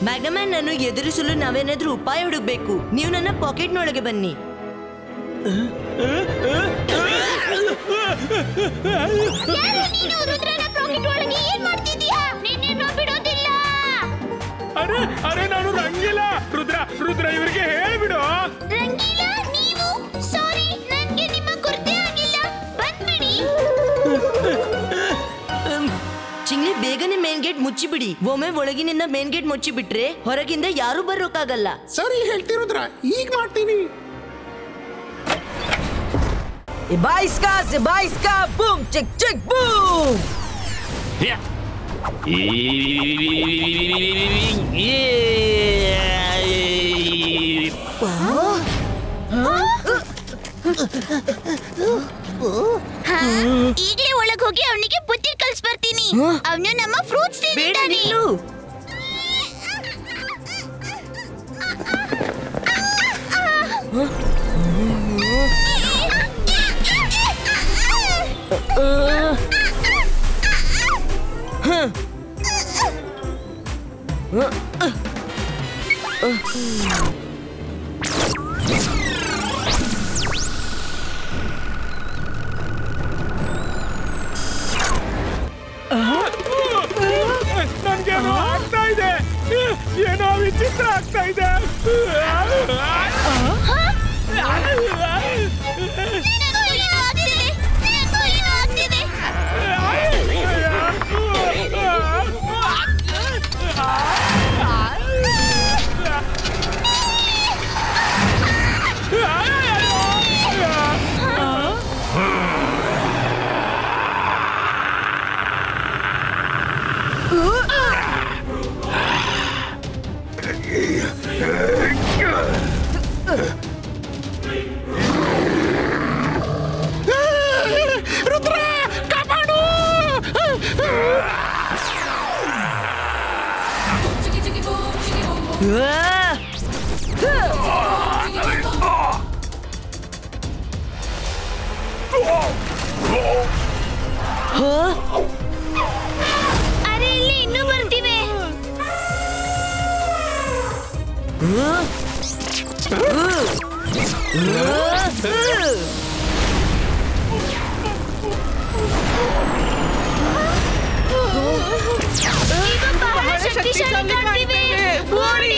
ಮ್ಯಾಗ್ನಮ್ಯಾನ್ ಅನ್ನು ಎದುರಿಸಲು ನಾವೇನಾದ್ರೂ ಉಪಾಯ ಹುಡುಕ್ಬೇಕು. ನೀವು ನನ್ನ ಪಾಕೆಟ್ನೊಳಗೆ ಬನ್ನಿ. ಅರೆ ನಾನು ರಂಗಿಲ್ಲ. ರುದ್ರ ಇವರಿಗೆ ಹೇಳ್ಬಿಡು. ಚಿಂಗ್ಲಿ ಬೇಗನೆ ಮೇನ್ ಗೇಟ್ ಮುಚ್ಚಿಬಿಡಿ. ಒಮ್ಮೆ ಒಳಗಿನಿಂದ ಮೇನ್ ಗೇಟ್ ಮುಚ್ಚಿಬಿಟ್ರೆ ಹೊರಗಿಂದ ಯಾರು ಬರೋಕ್ಕಾಗಲ್ಲ. ಸರಿ ಹೇಳ್ತಿರುದ್ರ, ಈಗ ಮಾಡ್ತೀನಿ. Ibaiska, boom, check, check, boom. ಈಗಲೇ ಒಳಗೆ ಹೋಗಿ ಅವನಿಗೆ ಬುದ್ಧಿ ಕಲಿಸ್ಬರ್ತೀನಿ. ಅವನು ನಮ್ಮ ಫ್ರೂಟ್ಸ್ ತಿಂತಾನೆ. ನನ್ಗೇನೋ ಆಗ್ತಾ ಇದೆ. ಏನೋ ವಿಚಿತ್ರ ಆಗ್ತಾ ಇದೆ. ಅರೆ ಇಲ್ಲಿ ಇನ್ನೂ ಬರ್ತೀವಿ. ಬಹಳ ಶಕ್ತಿಶಾಲಿ ಕಾಣ್ತಿವೆ. ಓಡಿ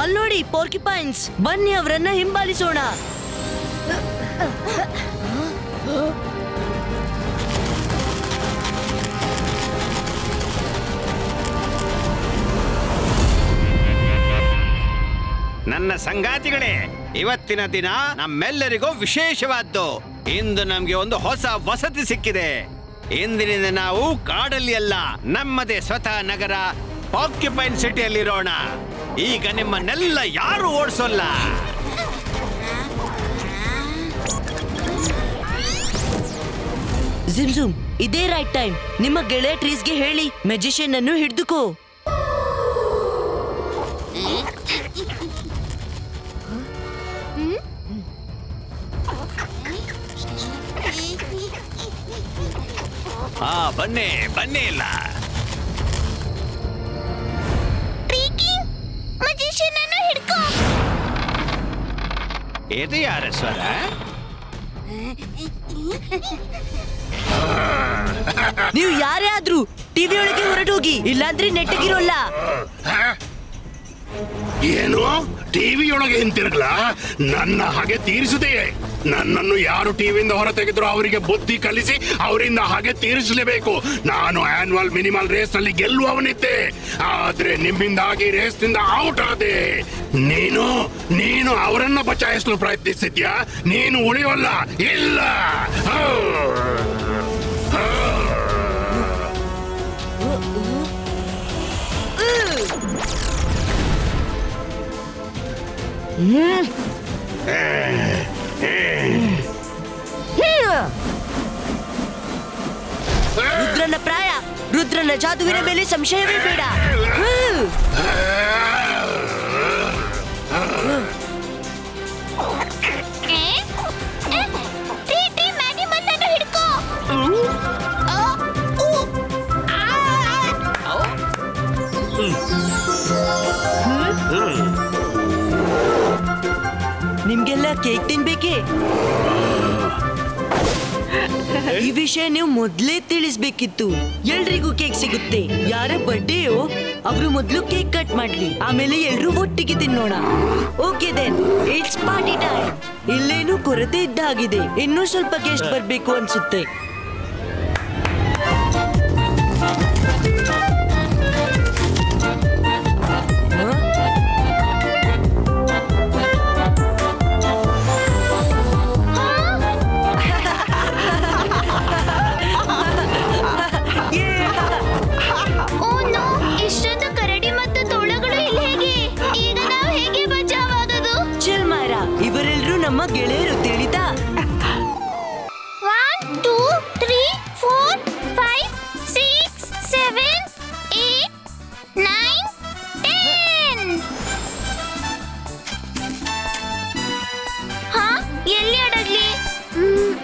ಅಲ್ಲೋಡಿ ಪೋರ್ಕಿಪೈನ್ಸ್, ಬನ್ನಿ ಅವರನ್ನ ಹಿಂಬಾಲಿಸೋಣ. ನನ್ನ ಸಂಗಾತಿಗಳೇ, ಇವತ್ತಿನ ದಿನ ನಮ್ಮೆಲ್ಲರಿಗೂ ವಿಶೇಷವಾದ್ದು. ಇಂದು ನಮ್ಗೆ ಒಂದು ಹೊಸ ವಸತಿ ಸಿಕ್ಕಿದೆ. ಇಂದಿನಿಂದ ನಾವು ಕಾಡಲ್ಲಿ ಅಲ್ಲ, ನಮ್ಮದೇ ಸ್ವತಃ ನಗರ ಪಾರ್ಕ್ಯುಪೈನ್ ಸಿಟಿಯಲ್ಲಿರೋಣ. ಈಗ ನಿಮ್ಮನ್ನೆಲ್ಲ ಯಾರು ಓಡಿಸೋಲ್ಲ. ಜಿಮ್ಜುಮ್, ಇದೇ ರೈಟ್ ಟೈಮ್. ನಿಮ್ಮ ಗೆಳೆಯ ಟ್ರೀಸ್ಗೆ ಹೇಳಿ ಮ್ಯಾಜಿಷಿಯನ್ ಅನ್ನು ಹಿಡಿದುಕೋ. ಬನ್ನಿ ಬನ್ನಿ. ಇಲ್ಲ ಮ್ಯಾಜಿಷಿಯನ್ ಅನ್ನು ಹಿಡ್ಕೋ. ಇದು ಯಾರ ಸ್ವರ? ನೀವು ಯಾರೇ ಆದ್ರೂ ಟಿವಿ ಒಳಗೆ ಹೊರಟೋಗಿ, ಇಲ್ಲಾಂದ್ರೆ ನೆಟ್ಟಗಿರೋಲ್ಲ. ಏನು ಟಿವಿಯೊಳಗೆ ಹಿಂತಿರುಗ್ಲಾ? ನನ್ನ ಹಾಗೆ ತೀರಿಸಿದೆಯೇ? ನನ್ನನ್ನು ಯಾರು ಟಿವಿಯಿಂದ ಹೊರ ತೆಗೆದ್ರು ಅವರಿಗೆ ಬುದ್ಧಿ ಕಲಿಸಿ ಅವರಿಂದ ಹಾಗೆ ತೀರಿಸಲೇಬೇಕು. ನಾನು ಆನ್ಯುವಲ್ ಮಿನಿಮಲ್ ರೇಸ್ ನಲ್ಲಿ ಗೆಲ್ಲುವವನಿದ್ದೆ, ಆದ್ರೆ ನಿಮ್ಮಿಂದಾಗಿ ರೇಸ್ ನಿಂದ ಔಟ್ ಆದೆ. ನೀನು ಅವರನ್ನ ಬಚಾಯಿಸಲು ಪ್ರಯತ್ನಿಸಿದ್ಯಾ? ನೀನು ಉಳಿಯೋಲ್ಲ. ಇಲ್ಲ. ರುದ್ರನ ಪ್ರಾಯ ರುದ್ರನ ಜಾದುವಿನ ಮೇಲೆ ಸಂಶಯವೇ ಬೇಡ. ನಿಮ್ಗೆಲ್ಲ ಕೇಕ್ ತಿನ್ಬೇಕೇ? ಈ ವಿಷಯ ನೀವು ಮೊದ್ಲೇ ತಿಳಿಸ್ಬೇಕಿತ್ತು. ಎಲ್ರಿಗೂ ಕೇಕ್ ಸಿಗುತ್ತೆ. ಯಾರ ಬರ್ಡೇಯೋ ಅವರು ಮೊದ್ಲು ಕೇಕ್ ಕಟ್ ಮಾಡ್ಲಿ, ಆಮೇಲೆ ಎಲ್ರೂ ಒಟ್ಟಿಗೆ ತಿನ್ನೋಣ. Okay then, it's party time. ಇಲ್ಲೇನು ಕೊರತೆ ಇದ್ದ ಹಾಗಿದೆ. ಇನ್ನೂ ಸ್ವಲ್ಪ ಗೆಸ್ಟ್ ಬರ್ಬೇಕು ಅನ್ಸುತ್ತೆ. ನಮ್ಮ ಗೆಳೆಯರು ತಿಳಿತಾ? 1 2 3 4 5 6 7 8 9 10. ಹಾ, ಎಲ್ಲಿ ಅಡಗ್ಲಿ?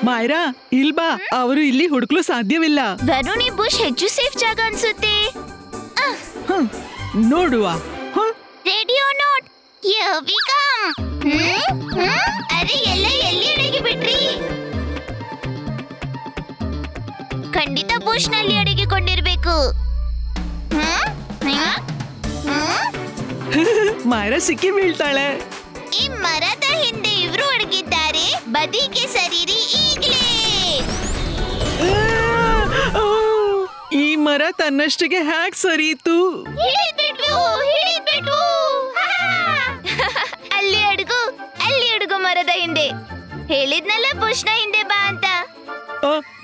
ಮಾಯರಾ, ಇಲ್ ಬಾ. ಅವರು ಇಲ್ಲಿ ಹುಡುಕ್ಲು ಸಾಧ್ಯವಿಲ್ಲ. ವರುಣಿ ಬುಷ್ ಹೆಚ್ಚು ಸೇಫ್ ಜಾಗ ಅನ್ಸುತ್ತೆ. ನೋಡುವ. Ready or not? Here we come. ಅರೆ, ಎಲ್ಲ ಎಲ್ಲಿ ಅಡಗಿ ಬಿಟ್ರಿ? ಖಂಡಿತ ಬುಷ್ ನಲ್ಲಿ ಅಡಗಿಕೊಂಡಿರ್ಬೇಕು. ಮಾಯರಾ ಸಿಕ್ಕಿ ಬೀಳ್ತಾಳೆ. ಈ ಮರದ ಹಿಂದೆ ಇವ್ರು ಅಡಗಿದ್ದಾರೆ. ಬದಿಗೆ ಸರಿರಿ ಈಗ್ಲೇ. ಈ ಮರ ತನ್ನಷ್ಟಿಗೆ ಹ್ಯಾಕ್ ಸರಿಯಿತು? ಹಿಡಿದ್ಬಿಟ್ವು. ಅಲ್ಲಿ ಅಡುಗು ಮರದ ಹಿಂದೆ. ಹೇಳಿದ್ನಲ್ಲ ಬುಷ್ನ ಹಿಂದೆ ಬಾ ಅಂತ.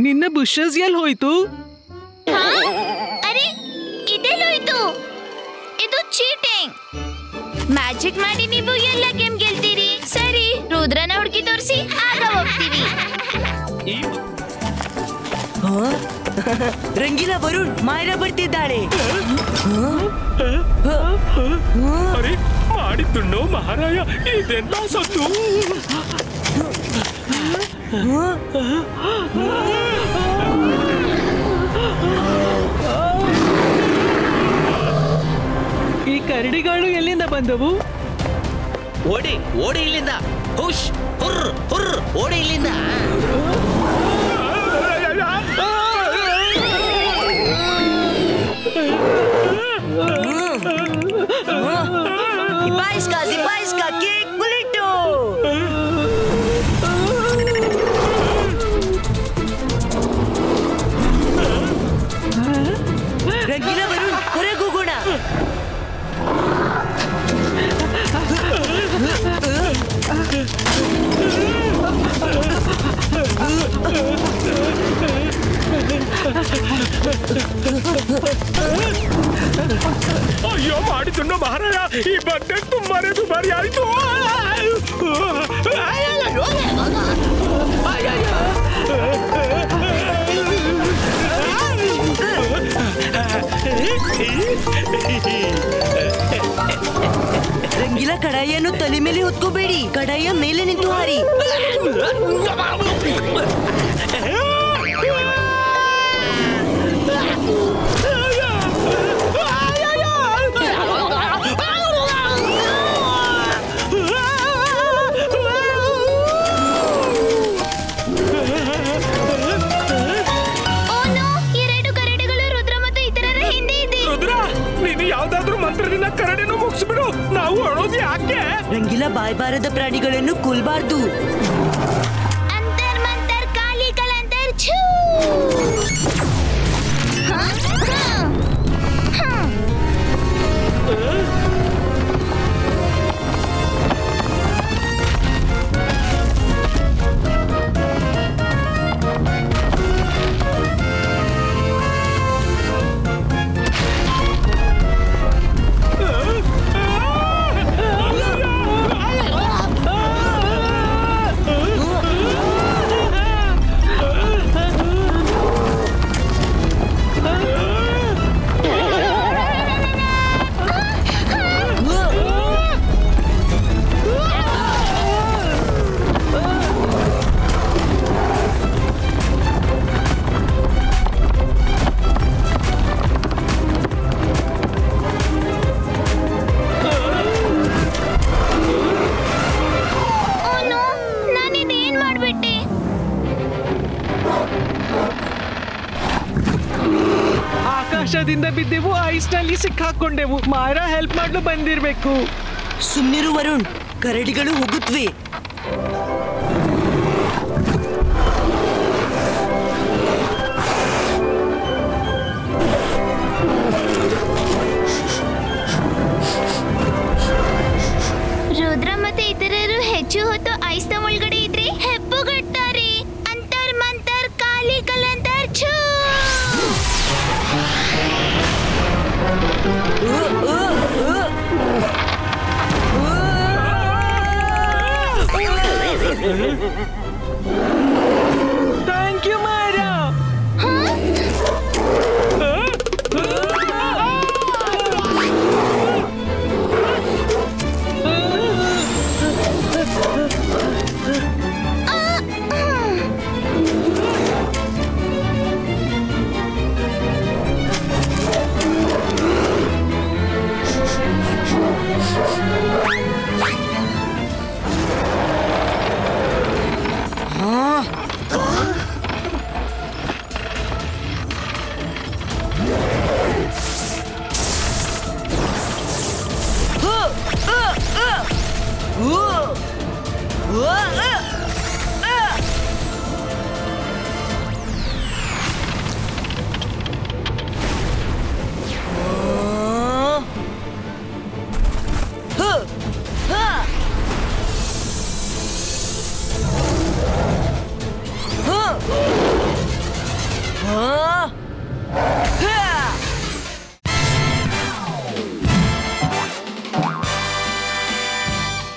ನಿನ್ನ ಬುಷಸ್ ಎಲ್ಲಿ ಹೋಯ್ತು? ಅರೆ, ಇದೆಲ್ಲೋಯ್ತು. ಇದು ಚೀಟಿಂಗ್. ಮ್ಯಾಜಿಕ್ ಮಾಡಿ ನೀವು ಎಲ್ಲ ಗೇಮ್ ಗೆಲ್ತೀರಿ. ಸರಿ, ರುದ್ರನ ಹುಡುಕಿ ತೋರಿಸಿ, ಆಗ ಹೋಗ್ತೀವಿ. ರಂಗಿಲ, ವರುಣ್, ಮಾಯರಾ ಬರ್ತಿದ್ದಾಳೆ. ಅರೆ, ಮಾಡಿದ್ದುಣ್ಣೋ ಮಹಾರಾಯ, ಇದೆಲ್ಲ ಸತ್ತು. ಈ ಕರಡಿಗಳು ಎಲ್ಲಿಂದ ಬಂದವು? ಓಡಿ ಓಡಿ ಇಲ್ಲಿಂದ. ಹುಷ್ ಹುರ್ ಹುರ್ ಓಡಿ ಇಲ್ಲಿಂದ. Zipa cake bullet. Rangeela, Varun, ಹೊರಗೆ ಹೋಗೋಣ. ಅಯ್ಯೋ, ಮಾಡಿದ್ದುಣ್ಣೋ ಮಹಾರಾಯ, ಈ ಬಟ್ಟೆ ತುಂಬಾನೇ ದುಬಾರಿ ಆಯ್ತು. ರಂಗಿಲ, ಕಡಾಯಿಯನ್ನು ತಲೆ ಮೇಲೆ ಹೊತ್ಕೋಬೇಡಿ. ಕಡಾಯಿಯ ಮೇಲೆ ನಿಂತು ಹಾರಿ. ಮಂತ್ರದಿಂದ ಕರಡಿಯನ್ನು ಮುಗಿಸ್ಬಿಡು. ನಾವು ಅಳೋದು ಯಾಕೆ? ರಂಗಿಲ, ಬಾಯ್ಬಾರದ ಪ್ರಾಣಿಗಳನ್ನು ಕೊಲ್ಬಾರ್ದು. ಅಂತರ್ ಮಂತರ್ ಕಾಲಿ ಕಲಂತರ್ ಛೂ. ಆಕಾಶದಿಂದ ಬಿದ್ದೆವು, ಐಸ್ ನಲ್ಲಿ ಸಿಕ್ಕಾಕೊಂಡೆವು. ಮಾಯರಾ ಹೆಲ್ಪ್ ಮಾಡಲು ಬಂದಿರ್ಬೇಕು. ಸುಮ್ನಿರು ವರುಣ್, ಕರಡಿಗಳು ಹೋಗುತ್ತವೆ. ರುದ್ರ ಮತ್ತೆ ಇತರರು ಹೆಚ್ಚು ಹೊತ್ತು ಐಸ್ನ ಒಳಗಡೆ ಇದ್ರೆ ಹೆಪ್ಪುಗಟ್ತಾರೆ. ಅಂತರ್ ಮಂತರ್ ಕಾಲಿ ಕಲಂತರ್ ಛೂ.